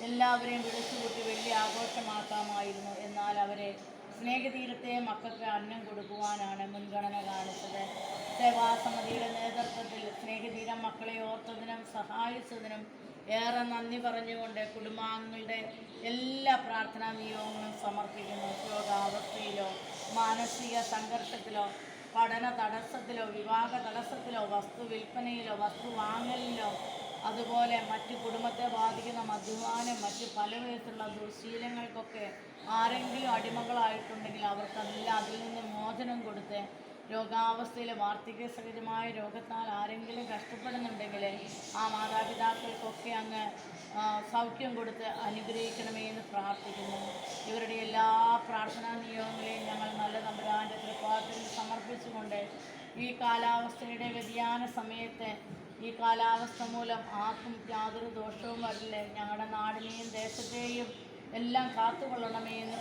എല്ലാവരെയും വിളിച്ചുകൂട്ടി വലിയ ആഘോഷമാക്കാമായിരുന്നു. എന്നാൽ അവരെ സ്നേഹതീരത്തെ മക്കൾക്ക് അന്നം കൊടുക്കുവാനാണ് മുൻഗണന കാണിച്ചത്. സേവാസമിതിയുടെ നേതൃത്വത്തിൽ സ്നേഹതീരം മക്കളെ ഓർത്തതിനും സഹായിച്ചതിനും ഏറെ നന്ദി പറഞ്ഞുകൊണ്ട് കുടുംബാംഗങ്ങളുടെ എല്ലാ പ്രാർത്ഥനാ നിയോഗങ്ങളും സമർപ്പിക്കുന്നു. രോഗാവസ്ഥയിലോ മാനസിക സംഘർഷത്തിലോ പഠന തടസ്സത്തിലോ വിവാഹ തടസ്സത്തിലോ വസ്തു വിൽപ്പനയിലോ വസ്തു വാങ്ങലിലോ അതുപോലെ മറ്റ് കുടുംബത്തെ ബാധിക്കുന്ന മദ്യപാനം മറ്റ് പല വിധത്തിലുള്ള ദുശീലങ്ങൾക്കൊക്കെ ആരെങ്കിലും അടിമകളായിട്ടുണ്ടെങ്കിൽ അവർക്കെല്ലാം അതിൽ നിന്ന് മോചനം കൊടുത്ത് രോഗാവസ്ഥയിൽ വാർദ്ധക്യ സഹജമായ രോഗത്താൽ ആരെങ്കിലും കഷ്ടപ്പെടുന്നുണ്ടെങ്കിൽ ആ മാതാപിതാക്കൾക്കൊക്കെ അങ്ങ് സൗഖ്യം കൊടുത്ത് അനുഗ്രഹിക്കണമേ എന്ന് പ്രാർത്ഥിക്കുന്നു. ഇവരുടെ എല്ലാ പ്രാർത്ഥനാ നിയോഗങ്ങളെയും ഞങ്ങൾ നല്ല തമ്പുരാൻ്റെ തൃപ്പാദത്തിൽ സമർപ്പിച്ചുകൊണ്ട് ഈ കാലാവസ്ഥയുടെ വ്യതിയാന സമയത്ത് ഈ കാലാവസ്ഥ മൂലം ആർക്കും യാതൊരു ദോഷവും വരില്ലേ, ഞങ്ങളുടെ നാടിനെയും ദേശത്തെയും എല്ലാം കാത്തുകൊള്ളണമേ എന്ന്